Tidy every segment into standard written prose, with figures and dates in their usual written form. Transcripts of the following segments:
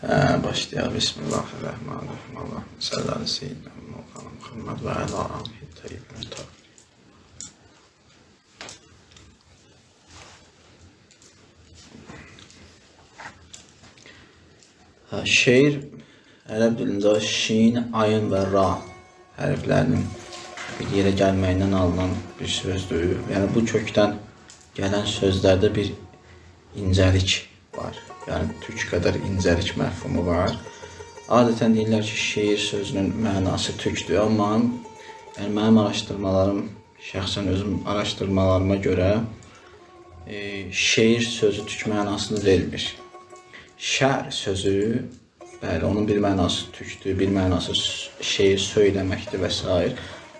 Başlayalım. Bismillahirrahmanirrahim. Allahümme salli ala seyyidina Muhammed ve ala alihi tayyibin tahir. Şeir ərəb dilində şin, ayn və ra hərflərinin bir yerə gəlməyindən alınan bir sözdür. Yəni bu kökdən gələn sözlərdə bir incəlik var. Yəni türk qədər incəlik məfhumu var. Adətən deyirlər ki, şeir sözünün mənası türkdür, amma yəni mənim araşdırmalarım, şəxsən özüm araşdırmalarıma görə şeir sözü türk mənasını vermir. Şər sözü, bəli, onun bir mənası türkdür, bir mənası şeir söyləməkdir və s.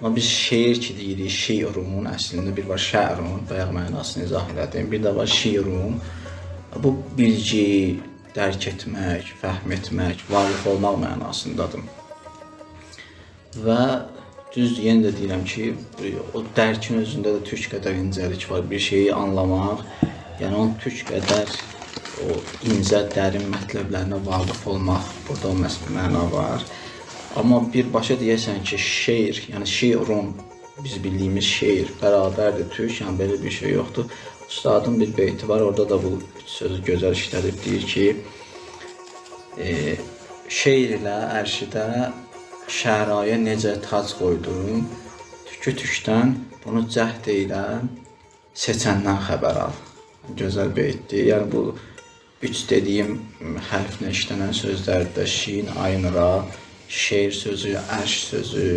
Amma biz şeir ki deyirik, şiirun, əslində bir var şərun, bayaq mənasını izah elədim, bir də var şiirun. Bu bilgi, dərk etmək, fəhm etmək, varlıq olmaq mənasındadır. Və düzdür, yenə də deyirəm ki, o dərkin özündə də türk qədər incəlik var, bir şeyi anlamaq, yəni onun türk qədər o incə, dərin mətləblərinə vaqif olmaq, burada o məna var. Amma birbaşa deyəsən ki, şeir, yəni şiirun, biz bildiyimiz şeir bərabərdir türk, yəni belə bir şey yoxdur. Ustadın bir beyti var, orada da bu sözü gözəl işlədib, deyir ki, şeir ilə ərşidə şəraya necə tac qoydum, tükü tükdən bunu cəhd elə seçəndən xəbər al. Gözəl beytdir, yəni bu üç dediyim hərflə işlənən sözlərdə şin, ayn, ra, şeir sözü, ərş sözü,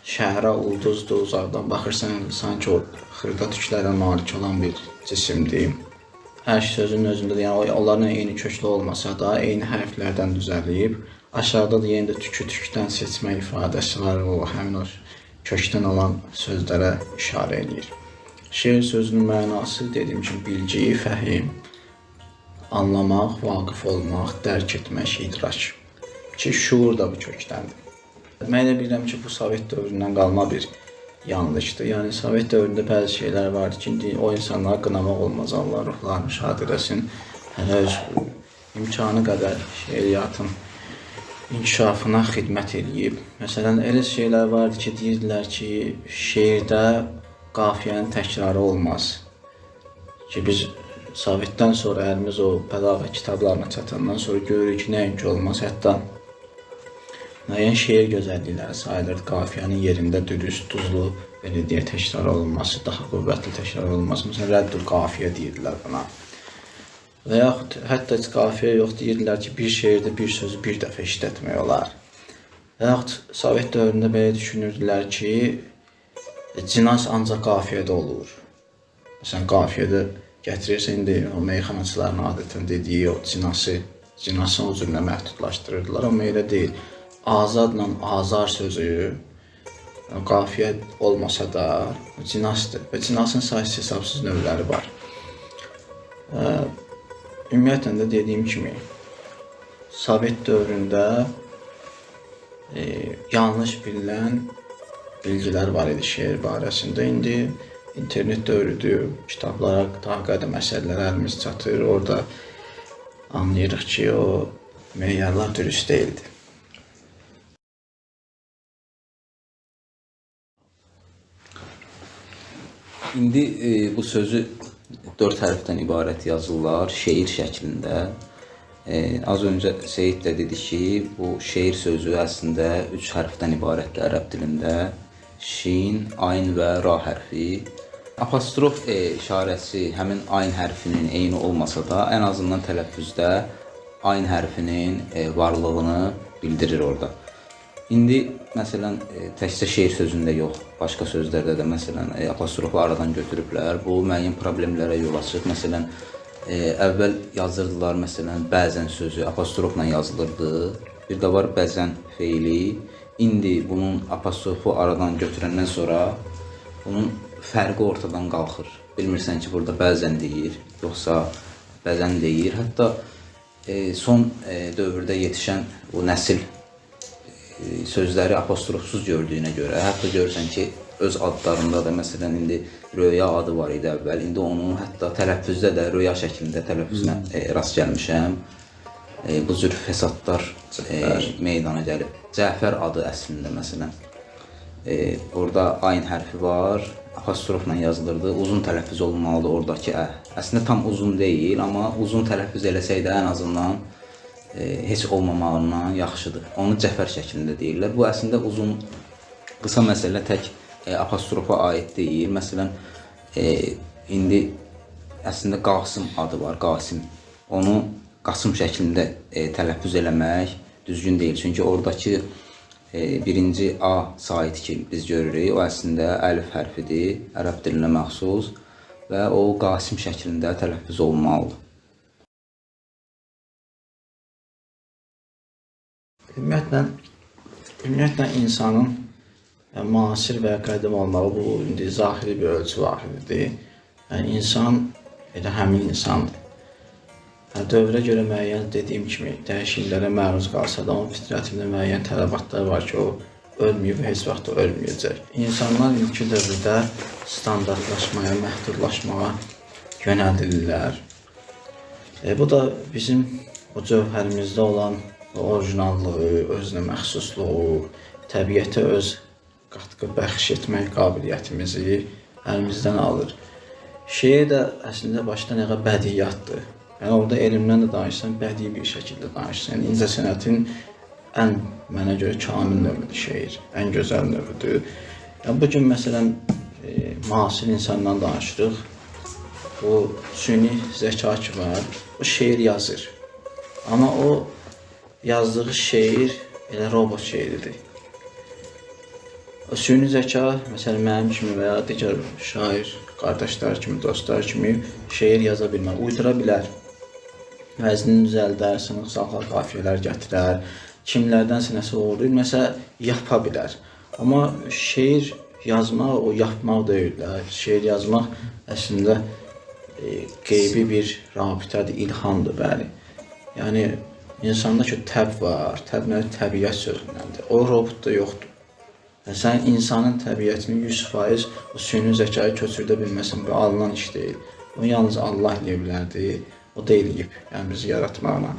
şəhərə ulduzdur, uzaqdan baxırsan, sanki o xırda tüklərə malik olan bir cisimdir. Ərş sözünün özündə də, yəni onların eyni köklü olmasa da, eyni hərflərdən düzəlib, aşağıda da yenə də tükü tükdən seçmə ifadəsi var, o həmin o kökdən olan sözlərə işarə edir. Şeir sözünün mənası, dediyim kimi, bilgi, fəhim, anlamaq, vaqif olmaq, dərk etmək, idrak ki, şuur da bu kökdəndir. Mən də bilirəm ki, bu Sovet dövründən qalma bir yanlışdır. Yəni, Sovet dövründə bəzi şeylər vardı ki, o insanlara qınamaq olmaz, Allah ruhlarını şad eləsin. Hələ öz imkanı qədər şeiriyyatın inkişafına xidmət eləyib. Məsələn, elə şeylər vardı ki, deyirdilər ki, şeirdə qafiyənin təkrarı olmaz. Ki, biz Sovetdən sonra əlimiz o bəlağə kitablarına çatandan sonra görürük ki, nəinki olmaz, hətta müəyyən şeir gözəllikləri sayılır, qafiyənin yerində dürüst, duzlu, belə deyək, təkrar olunması, daha qüvvətli təkrar olunması. Məsələn, rəddül qafiyə deyirdilər buna. Və yaxud hətta heç qafiyə yox, deyirdilər ki, bir şeirdə bir sözü bir dəfə işlətmək olar. Və yaxud Sovet dövründə belə düşünürdülər ki, cinas ancaq qafiyədə olur. Məsələn, qafiyədə gətirirsə, indi o meyxanaçıların adətən dediyi o cinası o cürlə məhdudlaşdırırdılar, amma elə deyil. Azadla azar sözü, qafiyə olmasa da cinasdır və cinasın sayısı hesabsız növləri var. Ümumiyyətlə də dediyim kimi, Sovet dövründə yanlış bilinən bilgilər var idi şeir barəsində. İndi internet dövrüdür, kitablara daha qədəm əsərlər əlimiz çatır, orada anlayırıq ki, o meyarlar dürüst deyildi. İndi bu sözü 4 hərfdən ibarət yazırlar, şeir şəklində. Az öncə Seyid də dedi ki, bu şeir sözü əslində 3 hərfdən ibarətdir ərəb dilində. Şin, ayn və ra hərfi. Apostrof işarəsi həmin ayn hərfinin eyni olmasa da, ən azından tələffüzdə ayn hərfinin varlığını bildirir orada. İndi, məsələn, təkcə şeir sözündə yox, başqa sözlərdə də, məsələn, apostrofu aradan götürüblər. Bu, müəyyən problemlərə yol açır. Məsələn, əvvəl yazırdılar, məsələn, bəzən sözü apostrofla yazılırdı. Bir də var bəzən feili. İndi bunun apostrofu aradan götürəndən sonra bunun fərqi ortadan qalxır. Bilmirsən ki, burada bəzən deyir, yoxsa bəzən deyir. Hətta son dövrdə yetişən o nəsil sözləri apostrofsuz gördüyünə görə, hətta görürsən ki, öz adlarında da, məsələn, indi röya adı var idi əvvəl, indi onu hətta tələffüzdə də röya şəklində tələffüzünə rast gəlmişəm. bu cür fəsadlar meydana gəlib. Cəfər adı əslində məsələn. Orada ayn hərfi var, apostrofla yazılırdı. Uzun tələffüz olmalıdır oradakı ə. Əslində tam uzun deyil, amma uzun tələffüz eləsək də ən azından heç olmamağından yaxşıdır. Onu cəfər şəklində deyirlər. Bu əslində uzun, qısa məsələ tək apostrofa aid deyil. Məsələn, indi əslində Qasım adı var, Qasim. Onu Qasım şəklində tələffüz eləmək düzgün deyil. Çünki oradakı birinci A saiti ki biz görürük, o əslində əlif hərfidir, ərəb dilinə məxsus və o Qasim şəklində tələffüz olunmalıdır. Ümumiyyətlə insanın müasir və qədim olmağı bu indi zahiri bir ölçü vahididir. Yəni insan elə həmin insandır. Dövrə görə müəyyən dediyim kimi dəyişikliklərə məruz qalsa da onun fitrətində müəyyən tələbatlar var ki, o ölməyib və heç vaxt o ölməyəcək. İnsanlar ilk dövrdə standartlaşmaya, məhdudlaşmağa yönəldilirlər. Bu da bizim o cövhərimizdə olan orijinallığı, özünə məxsusluğu, təbiətə öz qatqı bəxş etmək qabiliyyətimizi əlimizdən alır. Şeir də əslində başdan ayağa bədiyyatdır. Yəni orada elmdən də danışsan, bədii bir şəkildə danışsan. Yəni incəsənətin ən mənə görə kamil növüdür şeir, ən gözəl növüdür. Yəni bu gün məsələn müasir insandan danışırıq. O süni zəka ki var, o şeir yazır. Amma o yazdığı şeir elə robot şeiridir. O süni zəka, məsələn mənim kimi və ya digər şair qardaşlar kimi, dostlar kimi şeir yaza bilmər, uydura bilər. Vəznini düzəldər, sınıqsallar, qafiyələr gətirər, kimlərdənsə nəsə olur, məsələ yapa bilər. Amma şeir yazmaq o yapmaq deyil. Şeir yazmaq əslində qeybi bir rabitədir, ilhamdır, bəli. Yəni insanda ki təb var, təb nədir? Təbiət sözündəndir. O robotda yoxdur. Sən insanın təbiətini 100% o süni zəkayı köçürdə bilməsən, bu alınan iş deyil. Onu yalnız Allah eləyə bilərdi. O deyilib, yəni bizi yaratmağına.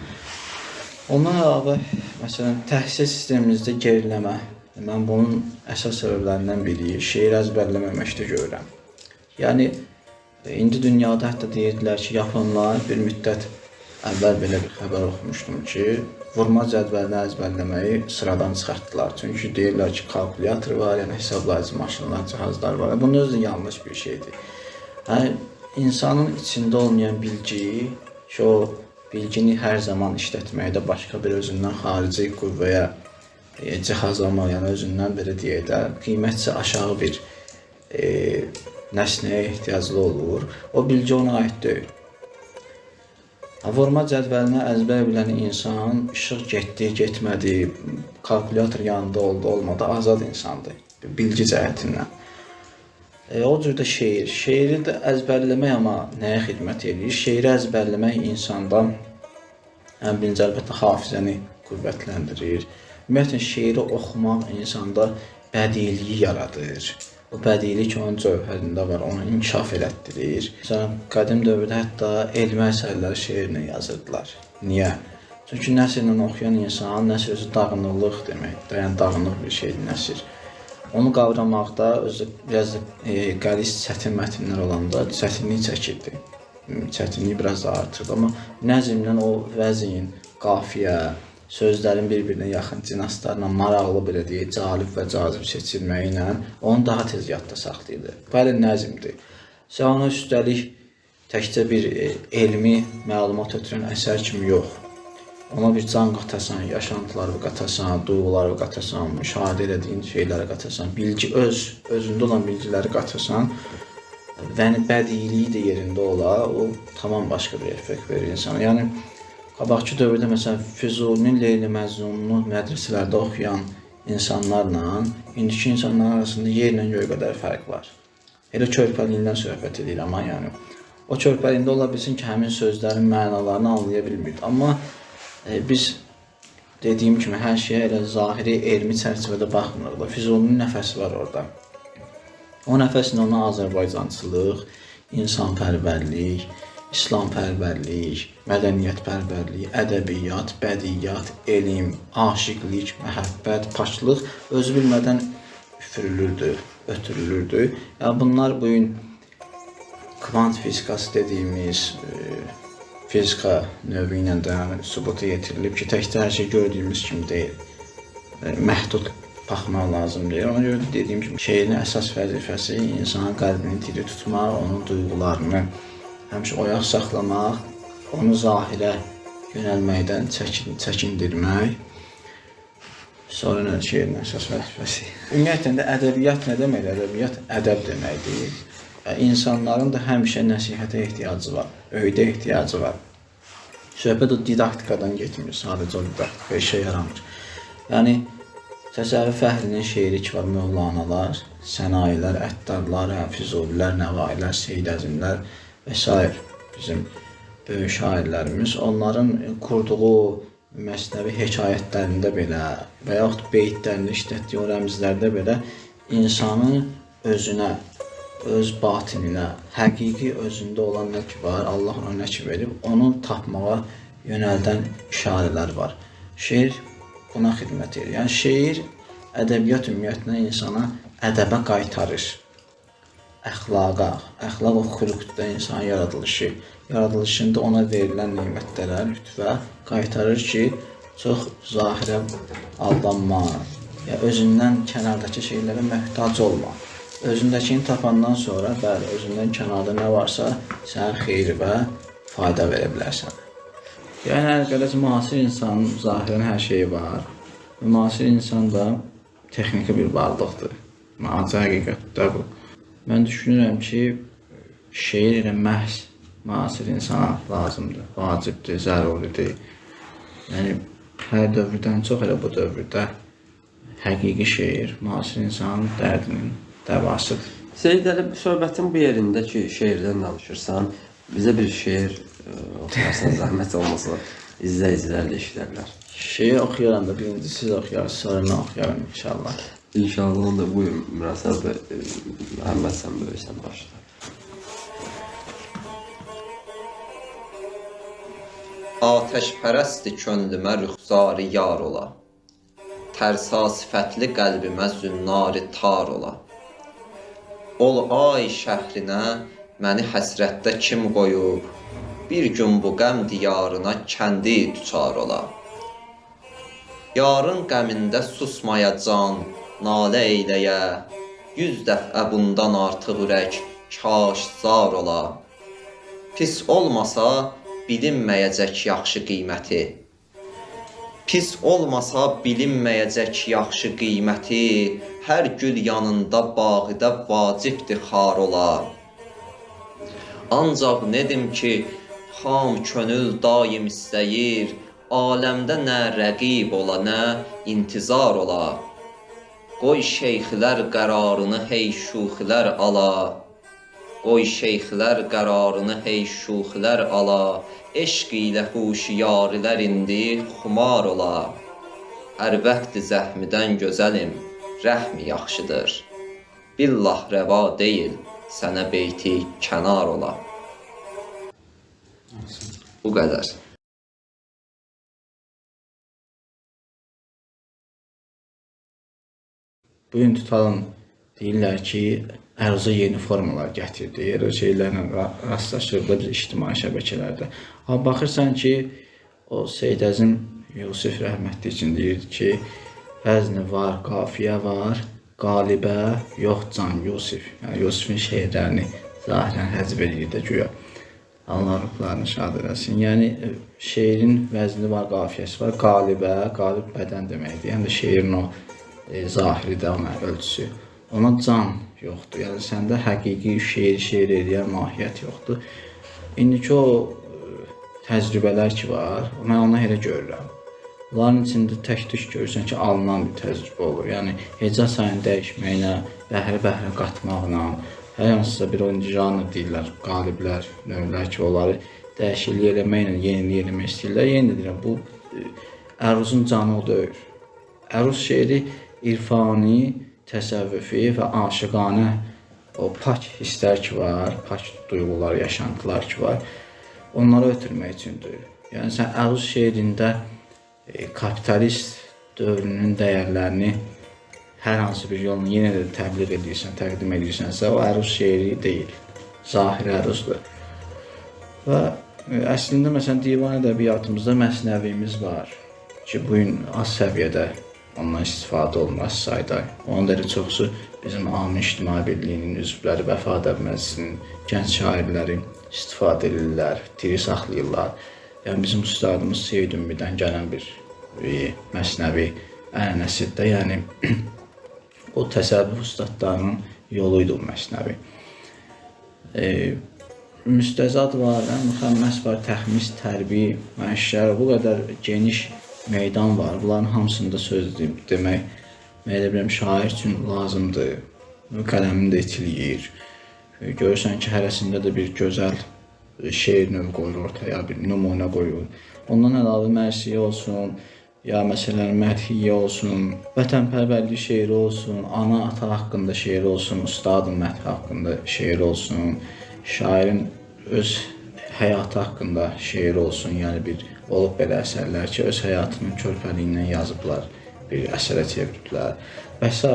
Ondan əlavə, məsələn, təhsil sistemimizdə geriləmə. Mən bunun əsas səbəblərindən biri şeir əzbərləməməkdə görürəm. Yəni, indi dünyada hətta deyirdilər ki, yaponlar bir müddət əvvəl belə bir xəbər oxumuşdum ki, vurma cədvəlini əzbərləməyi sıradan çıxartdılar. Çünki deyirlər ki, kalkulyator var, yəni hesablayıcı maşınlar, cihazlar var. Bunun özü yanlış bir şeydir. Yəni, insanın içində olmayan bilgi, ki o bilgini hər zaman işlətməkdə başqa bir özündən xarici qüvvəyə cihaz almaq, yəni özündən belə deyək də, qiymətcə aşağı bir nəsnəyə ehtiyaclı olur. O bilgi ona aid deyil. Vurma cədvəlinə əzbər bilən insan işıq getdi, getmədi, kalkulyator yanında oldu, olmadı, azad insandır bilgi cəhətindən. O cürdə şeir. Şeiri də əzbərləmək amma nəyə xidmət edir? Şeiri əzbərləmək insanda ən birinci əlbəttə hafizəni qüvvətləndirir. Ümumiyyətlə şeiri oxumaq insanda bədiliyi yaradır. O bədilik onun cövhərində var, onu inkişaf elətdirir. Məsələn, qədim dövrdə hətta elmi əsərləri şeirlə yazırdılar. Niyə? Çünki nəsrlə oxuyan insan, nəsr özü dağınıqlıq demək, dağınıq bir şeydir nəsr. Onu qavramaqda özü biraz qəliz, çətin mətnlər olanda çətinlik çəkirdi. Çətinliyi biraz da artırdı. Amma nəzmlə o vəzin, qafiyə, sözlərin bir-birinə yaxın cinaslarla maraqlı belə deyək, cəlib və cazib seçilməyi ilə onu daha tez yadda saxlayırdı. Bəli, nəzmdir. Sən ona üstəlik təkcə bir elmi məlumat ötürən əsər kimi yox. Ona bir can qatasan, yaşantıları qatasan, duyğuları qatasan, müşahidə elədiyin şeyləri qatasan, bilgi özündə olan bilgiləri qatasan və bədiliyi də yerində ola, o tamam başqa bir effekt verir insana. Yəni, qabaqçı dövrdə məsələn Füzulinin Leyli Məcnununu mədrəsələrdə oxuyan insanlarla indiki insanlar arasında yerlə göy qədər fərq var. Elə körpəliyindən söhbət edir, amma yəni o körpəliyində ola bilsin ki, həmin sözlərin mənalarını anlaya bilmir. Amma biz dediyim kimi hər şeyə elə zahiri elmi çərçivədə baxmırıq. Füzulinin nəfəsi var orada. O nəfəslə ona Azərbaycançılıq, insanpərvərlik, İslampərvərlik, mədəniyyətpərvərlik, ədəbiyyat, bədiyyat, elm, aşiqlik, məhəbbət, paklıq özü bilmədən üfürülürdü, ötürülürdü. Yəni bunlar bu gün kvant fizikası dediyimiz fizika növü ilə də sübuta yetirilib ki, təkcə hər şey gördüyümüz kimi deyil. Məhdud baxmaq lazımdır. Ona görə də dediyim kimi şeirin əsas vəzifəsi insanın qəlbini diri tutmaq, onun duyğularını həmişə oyaq saxlamaq, onu zahirə yönəlməkdən çəkindirmək. Sonra nə şeirin əsas vəzifəsi? Ümumiyyətlə də ədəbiyyat nə deməkdir? Ədəbiyyat ədəb deməkdir. İnsanların da həmişə nəsihətə ehtiyacı var, öydə ehtiyacı var. Söhbət o didaktikadan getmir, sadəcə o didaktika işə yaramır. Yəni, Təsəvvüf Fəhrinin şeiri ki var, Mövlanalar, Sənailər, Əttarlar, Füzulilər, Nəvailər, Seyid Əzimlər və s. bizim böyük şairlərimiz, onların kurduğu məsnəvi hekayətlərində belə və yaxud beytlərində işlətdiyi o rəmzlərdə belə insanı özünə, öz batininə, həqiqi özündə olan nə ki var, Allah ona nə ki verib, onu tapmağa yönəldən işarələr var. Şeir buna xidmət edir. Yəni, şeir, ədəbiyyat ümumiyyətlə insana ədəbə qaytarır. Əxlaqa, əxlaq o xuluqda insanın yaradılışında ona verilən nimətlərə, lütfə qaytarır ki, çox zahirə aldanma, ya özündən kənardakı şeylərə möhtac olma. Özündəkini tapandan sonra, bəli, özündən kənarda nə varsa, sənə xeyir və fayda verə bilərsən. Yəni, əlqələc müasir insanın zahirən hər şeyi var. Müasir insan da texniki bir varlıqdır. Acı həqiqətdə bu. Mən düşünürəm ki, şeir ilə məhz müasir insana lazımdır, vacibdir, zəruridir. Yəni, hər dövrdən çox elə bu dövrdə həqiqi şeir, müasir insanın dərdinin dəvasıdır. Seyid Əli, söhbətin bu yerində ki, şeirdən danışırsan, bizə bir şeir oxuyarsan, zəhmət olmasa izləyicilər də eşidərlər. Şeir oxuyaram da, birinci siz oxuyarsınız, sonra mən oxuyaram inşallah. İnşallah, onu da buyur, Mürəsən və Məhəmməd sən böyüksən başla. Atəşpərəsti könlümə rüxzarı yar ola, tərsa sifətli qəlbimə zünnarı tar ola. Ol ay şəhrinə məni həsrətdə kim qoyub, bir gün bu qəm diyarına kəndi düçar ola. Yarın qəmində susmayacan, nalə eyləyə, 100 dəfə bundan artıq ürək kaş zar ola. Pis olmasa bilinməyəcək yaxşı qiyməti, pis olmasa bilinməyəcək yaxşı qiyməti, hər gül yanında bağıda vacibdir xar ola. Ancaq nedim ki, xam könül daim istəyir, aləmdə nə rəqib ola, nə intizar ola. Qoy şeyxlər qərarını hey şuxilər ala, qoy şeyxlər qərarını hey şuxilər ala, eşq ilə huşiyarilər indi xumar ola. Hər vəqti zəhmidən gözəlim, rəhm yaxşıdır. Billah rəva deyil, sənə beyti kənar ola. Bu qədər. Bugün tutalım, deyirlər ki, ərza yeni formalar gətirdi, o şeylərlə rastlaşırdı ictimai şəbəkələrdə. Amma baxırsan ki, o Seyid Əzim Yusif rəhmətli üçün deyirdi ki, vəzni var, qafiyə var, qalibə yox can Yusif. Yəni, Yusifin şeirlərini zahirən həzb edir də güya. Allah ruhlarını şad eləsin. Yəni, şeirin vəzni var, qafiyəsi var, qalibə, qalib bədən deməkdir. Yəni, şeirin o zahiri də ona ölçüsü. Ona can yoxdur. Yəni, səndə həqiqi şeir eləyən mahiyyət yoxdur. İndiki o təcrübələr ki var, mən ona elə görürəm. Bunların içində tək-tük görürsən ki, alınan bir təcrübə olur. Yəni, heca sayını dəyişməklə, bəhrə qatmaqla, hər hansısa bir oyuncu janr deyirlər, qaliblər, növlər ki, onları dəyişiklik eləməklə, yenilik eləmək istəyirlər. Yeni də deyirəm, bu əruzun canı o deyil. Əruz şeiri irfani, təsəvvüfi və aşıqanə o pak hisslər ki var, pak duyğular, yaşantılar ki var. onları ötürmək üçündür. Yəni sən əruz şeirində kapitalist dövrünün dəyərlərini hər hansı bir yolla yenə də təbliğ edirsən, təqdim edirsənsə, o əruz şeiri deyil. Zahiri əruzdur. Və əslində məsələn divan ədəbiyyatımızda məsnəvimiz var ki, bu gün az səviyyədə ondan istifadə olunmaz sayda. Onun da çoxusu bizim Amin İctimai Birliyinin üzvləri, Vəfa Ədəbi Məclisinin gənc şairləri istifadə edirlər, diri saxlayırlar. Yəni bizim ustadımız Seyid Ümmidən gələn bir məsnəvi ənənəsidir. Yəni o təsəvvüf ustadlarının yoluydu bu məsnəvi. Müstəzad var, müxəmməs var, təxmis, tərbiyə, məşşər, bu qədər geniş meydan var. Bunların hamısında söz demək, elə bilirəm, şair üçün lazımdır. Qələmini də itiliyir. Görürsən ki, hərəsində də bir gözəl şeir növü qoyur ortaya, bir nümunə qoyur. Ondan əlavə mərsiyə olsun, ya məsələn mədhiyyə olsun, vətənpərvərlik şeiri olsun, ana, ata haqqında şeir olsun, ustadın mədhi haqqında şeir olsun, şairin öz həyatı haqqında şeir olsun, yəni bir olub belə əsərlər ki, öz həyatının körpəliyindən yazıblar, bir əsərə çeviriblər və s.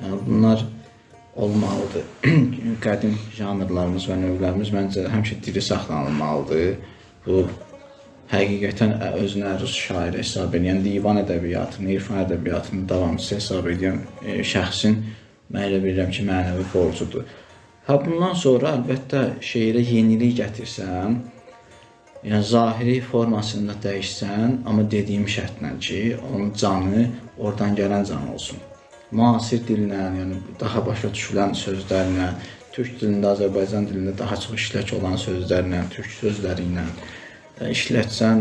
Yəni, bunlar olmalıdır. Qədim janrlarımız və növlərimiz məncə həmişə diri saxlanılmalıdır. Bu həqiqətən özünə əruz şairi hesab edən, yəni divan ədəbiyyatını, irfan ədəbiyyatını davamçısı hesab edən şəxsin mən elə bilirəm ki, mənəvi borcudur. Bundan sonra əlbəttə şeirə yenilik gətirsən, yəni zahiri formasında dəyişsən, amma dediyim şərtlə ki, onun canı oradan gələn can olsun. Müasir dillə, yəni daha başa düşülən sözlərlə, türk dilində, Azərbaycan dilində daha çox işlək olan sözlərlə, türk sözləri ilə işlətsən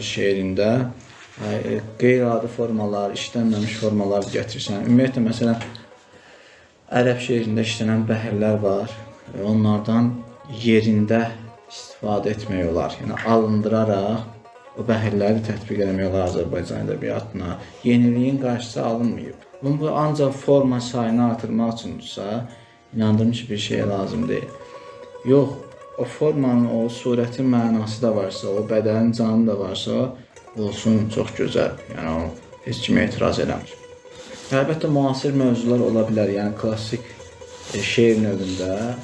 şeirində qeyri-adi formalar, işlənməmiş formalar gətirsən. Ümumiyyətlə, məsələn, ərəb şeirində işlənən bəhirlər var. Onlardan yerində istifadə etmək olar. Yəni, alındıraraq o bəhirləri tətbiq etmək olar Azərbaycan ədəbiyyatına. Yeniliyin qarşısı alınmayıb. Bu ancaq forma sayını artırmaq üçündürsə, inandırım ki, bir şey lazım deyil. Yox, o formanın, o surətin mənası da varsa, o bədənin canı da varsa, olsun, çox gözəl. Yəni, o heç kimi etiraz eləmir. Əlbəttə, müasir mövzular ola bilər. Yəni, klassik şeir növündə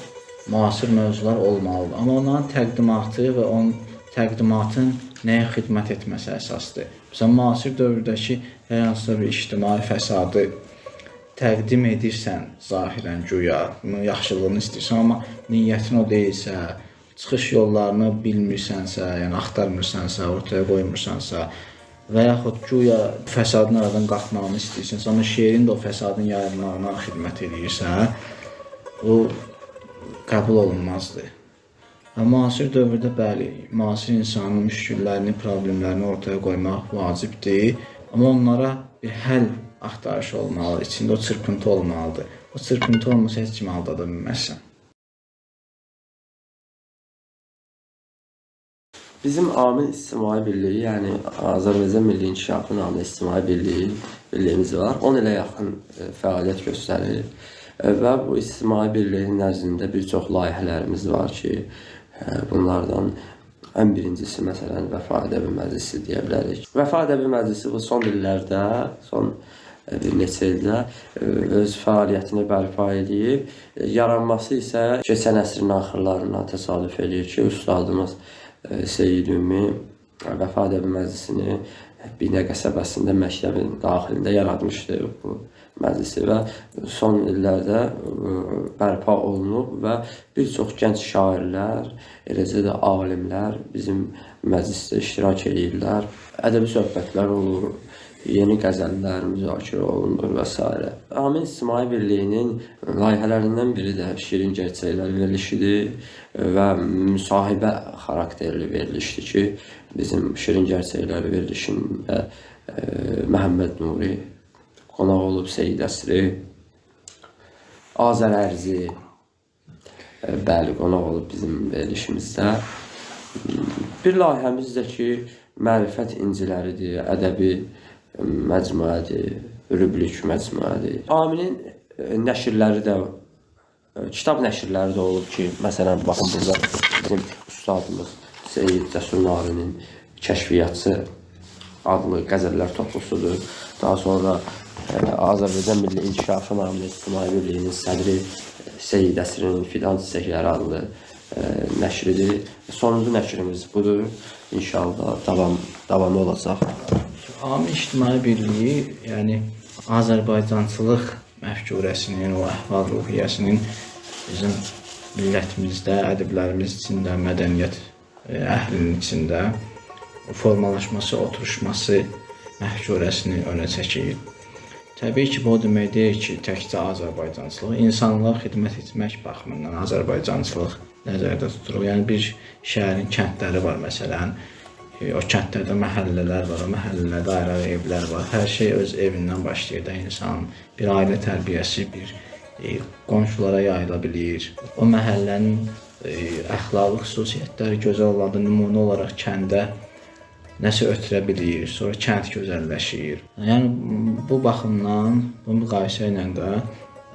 müasir mövzular olmalıdır. Amma onların təqdimatı və onun təqdimatın nəyə xidmət etməsi əsasdır. Məsələn, müasir dövrdəki hər hansısa bir ictimai fəsadı təqdim edirsən zahirən güya, bunun yaxşılığını istəyirsən, amma niyyətin o deyilsə, çıxış yollarını bilmirsənsə, yəni axtarmırsansa, ortaya qoymursansa və yaxud güya fəsadın aradan qalxmağını istəyirsənsə, amma şeirin də o fəsadın yayılmağına xidmət edirsə, o qəbul olunmazdır. Müasir dövrdə bəli, müasir insanın müşküllərini, problemlərini ortaya qoymaq vacibdir, amma onlara bir həll axtarışı olmalı, içində o çırpıntı olmalıdır. O çırpıntı olmasa heç kimi aldada bilməzsən. Bizim Amin İctimai Birliyi, yəni Azərbaycan Milli İnkişafı namlı İctimai Birliyimiz var. 10 ilə yaxın fəaliyyət göstərir və bu İctimai Birliyin nəzdində bir çox layihələrimiz var ki, bunlardan ən birincisi, məsələn, Vəfa Ədəbi Məclisi deyə bilərik. Vəfa Ədəbi Məclisi bu son illərdə, son bir neçə ildə öz fəaliyyətini bərpa edib. Yaranması isə keçən əsrin axırlarına təsadüf edir ki, ustadımız Seyid Ümmi Vəfa Ədəbi Məclisini Binə qəsəbəsində məktəbin daxilində yaratmışdı bu məclisi və son illərdə bərpa olunub və bir çox gənc şairlər, eləcə də alimlər bizim məclisdə iştirak edirlər. Ədəbi söhbətlər olur, yeni qəzəllər müzakirə olunur və s. Amin İctimai Birliyinin layihələrindən biri də şirin gerçəklər verilişidir və müsahibə xarakterli verilişdir ki, bizim şirin gerçəklər verilişində Məhəmməd Nuri qonaq olub, Seyid Əsri, Azər Ərzi, bəli, qonaq olub bizim verilişimizdə. Bir layihəmiz də ki, mərifət inciləridir, ədəbi məcmuədir, rüblük məcmuədir. Aminin nəşrləri də, kitab nəşrləri də olub ki, məsələn, baxın burada bizim ustadımız Seyid Cəsur Narinin Kəşfiyyatçı adlı qəzəllər toplusudur. Daha sonra Azərbaycan Milli İnkişafı namlı İctimai Birliyinin sədri Seyid Əsrin Fidan Çiçəkləri adlı nəşridir. Sonuncu nəşrimiz budur. İnşallah davamı olacaq. Ami İctimai Birliyi, yəni Azərbaycançılıq məfkurəsinin, o əhval-ruhiyyəsinin bizim millətimizdə, ədiblərimiz içində, mədəniyyət əhlinin içində formalaşması, oturuşması məfkurəsini önə çəkir. Təbii ki, bu o demək deyil ki, təkcə Azərbaycançılıq, insanlığa xidmət etmək baxımından Azərbaycançılıq nəzərdə tutulur. Yəni bir şəhərin kəndləri var məsələn. O kəndlərdə məhəllələr var, o məhəllələrdə ayrı evlər var. Hər şey öz evindən başlayır da insan. Bir ailə tərbiyəsi, bir qonşulara yayıla bilir. O məhəllənin əxlaqi xüsusiyyətləri gözəl olanda nümunə olaraq kəndə nəsə ötürə bilir, sonra kənd gözəlləşir. Yəni bu baxımdan, bu müqayisə ilə də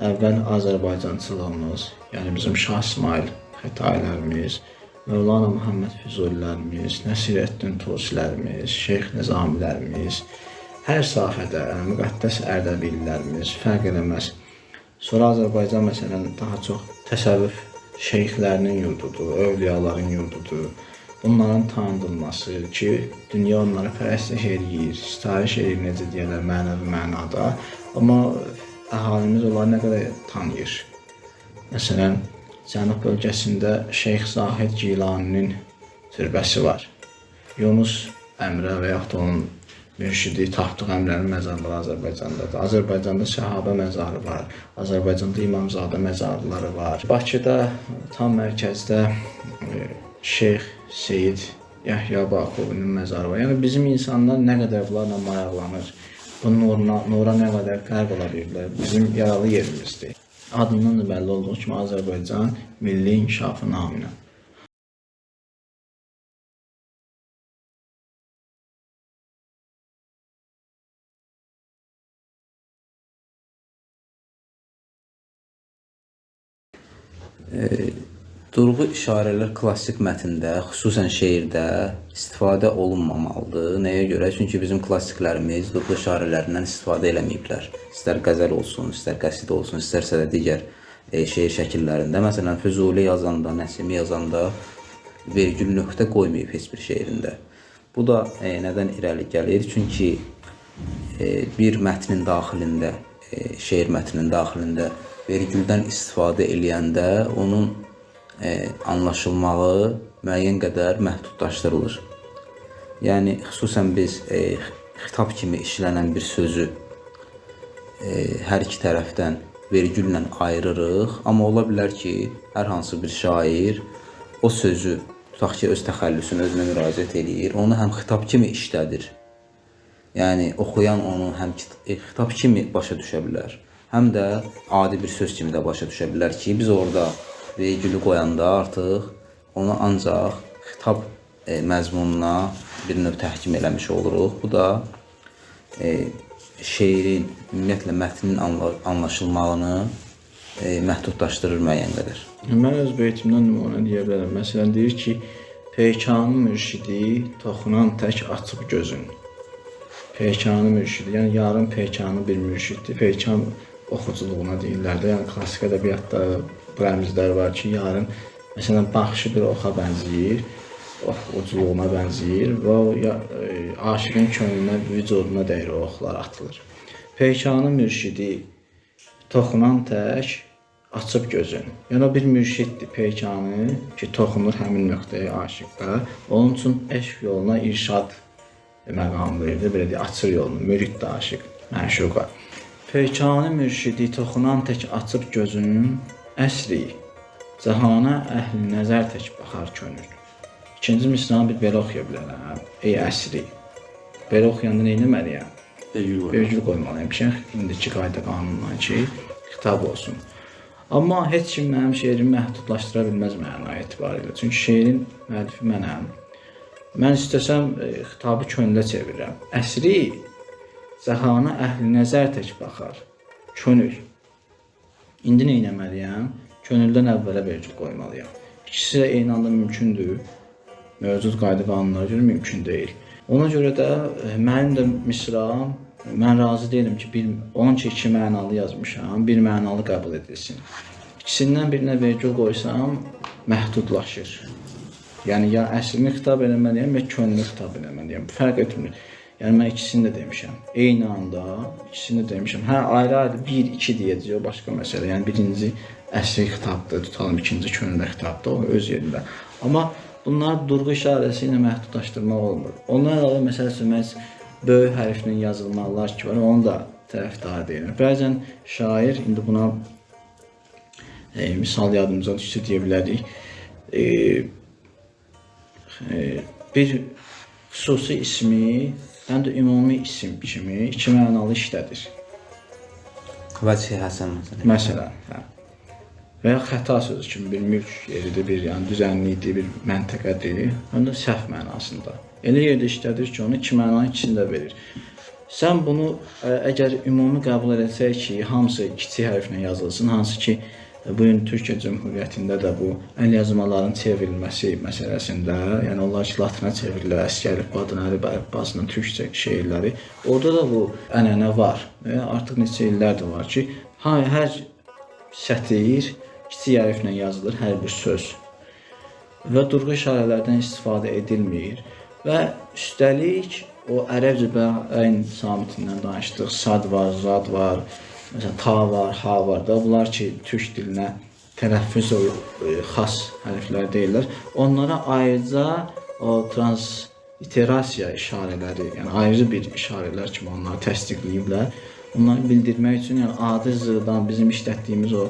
əvvəl Azərbaycançılığımız, yəni bizim Şah İsmail Xətailərimiz, Mövlana Muhammed Füzulilərimiz, Nəsirəddin Tusilərimiz, Şeyx Nizamilərimiz, hər sahədə müqəddəs Ərdəbillərimiz fərq eləməz. Sonra Azərbaycan məsələn daha çox təsəvvüf şeyxlərinin yurdudur, övliyaların yurdudur. Bunların tanıdılması ki, dünya onlara pərəstiş eləyir, sitayiş eləyir, necə deyirlər, mənəvi mənada. Amma əhalimiz onları nə qədər tanıyır. Məsələn, Cənub bölgəsində Şeyx Zahid Gilaninin türbəsi var. Yunus Əmrə və yaxud onun mürşidi Tapdıq Əmrənin məzarları Azərbaycandadır. Azərbaycanda Səhabə məzarı var. Azərbaycanda İmamzadə məzarları var. Bakıda tam mərkəzdə Şeyx Seyid Yəhya Baqovinin məzarı var. Yəni bizim insanlar nə qədər bunlarla maraqlanır, bu nura nə qədər qərq ola bilirlər, bizim yaralı yerimizdir. Adından da bəlli olduğu kimi Azərbaycan Milli İnkişafı naminə. Durğu işarələr klassik mətndə, xüsusən şeirdə istifadə olunmamalıdır. Nəyə görə? Çünki bizim klassiklərimiz durğu işarələrindən istifadə eləməyiblər. İstər qəzəl olsun, istər qəsidə olsun, istərsə də digər şeir şəkillərində. Məsələn, Füzuli yazanda, Nəsimi yazanda vergül nöqtə qoymayıb heç bir şeirində. Bu da nədən irəli gəlir? Çünki bir mətnin daxilində, şeir mətninin daxilində vergüldən istifadə eləyəndə onun anlaşılmağı müəyyən qədər məhdudlaşdırılır. Yəni, xüsusən biz xitab kimi işlənən bir sözü hər iki tərəfdən vergüllə ayırırıq. Amma ola bilər ki, hər hansı bir şair o sözü, tutaq ki, öz təxəllüsünü özünə müraciət edir, onu həm xitab kimi işlədir. Yəni, oxuyan onu həm xitab kimi başa düşə bilər, həm də adi bir söz kimi də başa düşə bilər ki, biz orada vergülü qoyanda artıq onu ancaq xitab məzmununa bir növ təhkim eləmiş oluruq. Bu da şeirin, ümumiyyətlə mətnin anlaşılmağını məhdudlaşdırır müəyyən qədər. Mən öz beytimdən nümunə deyə bilərəm. Məsələn, deyir ki, Peykanı mürşidi toxunan tək açıb gözün. Peykanı mürşidi, yəni yarım peykanı bir mürşiddir. Peykan oxuculuğuna deyirlər də, yəni klassik ədəbiyyatda bu rəmzlər var ki, yarın məsələn baxışı bir oxa bənzəyir, oxuculuğuna bənzəyir və aşiqin könlünə, vücuduna dəyir o oxlar atılır. Peykanı mürşidi toxunan tək açıb gözün. Yəni o bir mürşiddir, peykanı ki, toxunur həmin nöqtəyə aşiqdə. Onun üçün eşq yoluna irşad məqamı verir, belə deyək, açır yolunu, mürid də aşiq, məşuqa. Peykanı mürşidi toxunan tək açıb gözünün əsri, cəhana əhli nəzər tək baxar könül. İkinci misranı bir belə oxuya bilərəm. Ey əsri. Belə oxuyanda nə etməliyəm? Vergül qoymalıyım ki, indiki qayda qanundan ki, xitab olsun. Amma heç kim mənim şeirimi məhdudlaşdıra bilməz məna etibarilə. Çünki şeirin müəllifi mənəm. Mən istəsəm xitabı könülə çevirirəm. Əsri, cəhana əhli nəzər tək baxar könül. İndi nə etməliyəm? Könüldən əvvələ vergül qoymalıyam. İkisi də eyni anda mümkündür. mövcud qayda qanunlara görə mümkün deyil. Ona görə də mənim də misram, mən razı deyiləm ki, onun ki, 2 mənalı yazmışam, bir mənalı qəbul edilsin. İkisindən birinə vergül qoysam, məhdudlaşır. Yəni, ya əslini xitab eləməliyəm, ya könlünü xitab eləməliyəm. Fərq etmir. Yəni, mən ikisini də demişəm. Eyni anda ikisini də demişəm. Hə, ayrı-ayrı 1-2 deyəcək, o başqa məsələ. Yəni, birinci əsri xitabdır, tutalım, ikinci könüllü xitabdır, o öz yerində. Amma bunları durğu işarəsi ilə məhdudlaşdırmaq olmur. Ondan əlavə, məsəl üçün, böyük hərflə yazılmalar ki var, onu da tərəfdarı deyirəm. Bəzən şair, indi buna misal yadımıza düşsə deyə bilərik, bir xüsusi ismi, həm də ümumi isim kimi 2 mənalı işlədir. Vəcih Həsən Məsələn, hə. Və ya xəta sözü kimi bir mülk yeridir, bir yəni düzənlikdir, bir məntəqədir, həm də səhv mənasında. Elə yerdə işlədir ki, onu 2 mənanın ikisini də verir. Sən bunu əgər ümumi qəbul etsək ki, hamısı kiçik hərflə yazılsın, hansı ki, bu gün Türkiyə Cümhuriyyətində də bu əl yazmaların çevrilməsi məsələsində, yəni onlar ki, latına çevrilir, əski əlifbadan ərəb əlifbasından türkçə şeirləri, orada da bu ənənə var. Artıq neçə illərdir var ki, hər sətir kiçik hərflə yazılır, hər bir söz və durğu işarələrdən istifadə edilmir və üstəlik o ərəbcə əyn samitindən danışdıq, sad var, zad var, məsələn, ta var, ha var da, bunlar ki, türk dilinə tələffüz xas hərflər deyirlər. Onlara ayrıca o transliterasiya işarələri, yəni ayrı bir işarələr kimi onları təsdiqləyiblər. Onları bildirmək üçün, yəni adi zırdan bizim işlətdiyimiz o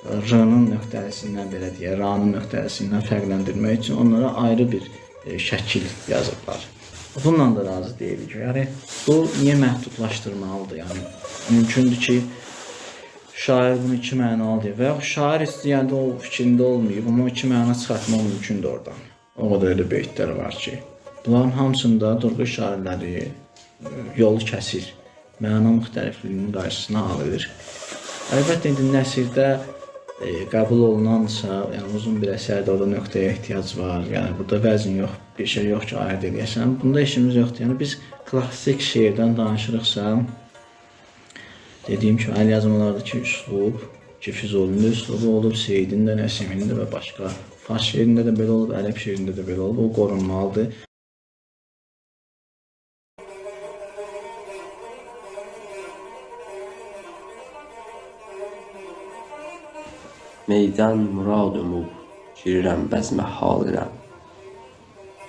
r-nın nöqtəlisindən belə deyə, r-nın nöqtəlisindən fərqləndirmək üçün onlara ayrı bir şəkil yazıblar. Bununla da razı deyilik. Yəni, bu niyə məhdudlaşdırmalıdır? Yəni, mümkündür ki, şair bunu 2 mənalı deyir və yaxud şair istəyəndə o fikrində olmayıb, amma 2 məna çıxartmaq mümkündür oradan. O qədər elə beytlər var ki, bunların hamısında durğu işarələri yolu kəsir, məna müxtəlifliyinin qarşısına alır. Əlbəttə, indi nəsrdə qəbul olunansa, yəni uzun bir əsərdə orada nöqtəyə ehtiyac var, yəni burada vəzn yox, bir şey yox ki, ayırt eləyəsən, bunda işimiz yoxdur. Yəni biz klassik şeirdən danışırıqsa, dediyim kimi, əl yazmalardakı üslub, ki, Füzulinin üslubu olub, Seyidin də, Nəsiminin də və başqa fars şeirində də belə olub, ərəb şeirində də belə olub, o qorunmalıdır. Meydən murad umub, girirəm bəzmə hal ilə.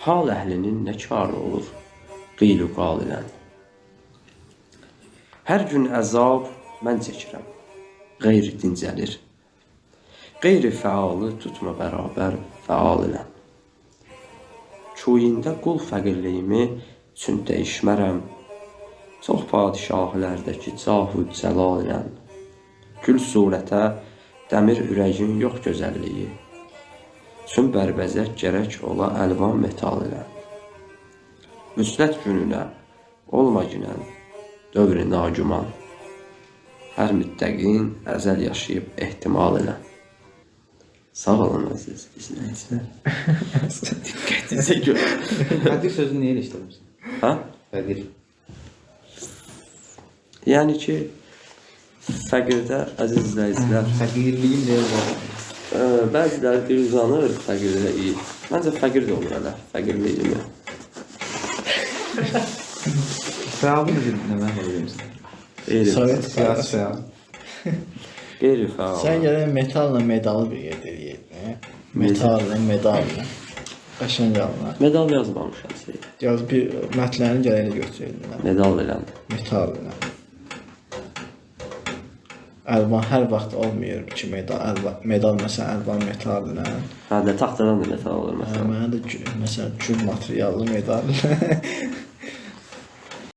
Hal əhlinin nə karı olur, qeyl-ü qal ilə. Hər gün əzab mən çəkirəm, qeyri dincəlir. Qeyri fəalı tutma bərabər fəal ilə. Çuyində qul fəqirliyimi üçün dəyişmərəm, çox padişahlərdəki cahud cəlal ilə. Gül surətə dəmir ürəyin yox gözəlliyi, üçün bərbəzək gərək ola əlvan metal ilə. Müslət gününə olma günən, dövr-i nagüman, hər müttəqin əzəl yaşayıb ehtimal ilə. Sağ olun əziz izləyicilər. Diqqətinizə görə. Fəqir sözünü niyə işləmirsən? Ha? Fəqir. Yəni ki, fəqirdə əziz izləyicilər, Fəqirliyin deyə var. bəziləri bir uzanır fəqirdə iyi. Məncə fəqir də olur hələ, fəqirliyimi. Fəallı necə dinləmək bilirsən? Sovet Siyasi fəal. Qeyri-fəal. Sən gələn metalla medalı bir yerdə eləyək. Metalla, medalla. Qəşəng alınlar. Medal yazmamışam şey. Yaz bir mətlərini gələyini götürəydilər. Medal eləndi. Metal ilə. Əlvan hər vaxt olmuyor ki, medal məsələn əlvan metal ilə. Hə, də taxtadan da metal olur məsələn. Mənə də məsələn kül materiallı medal ilə.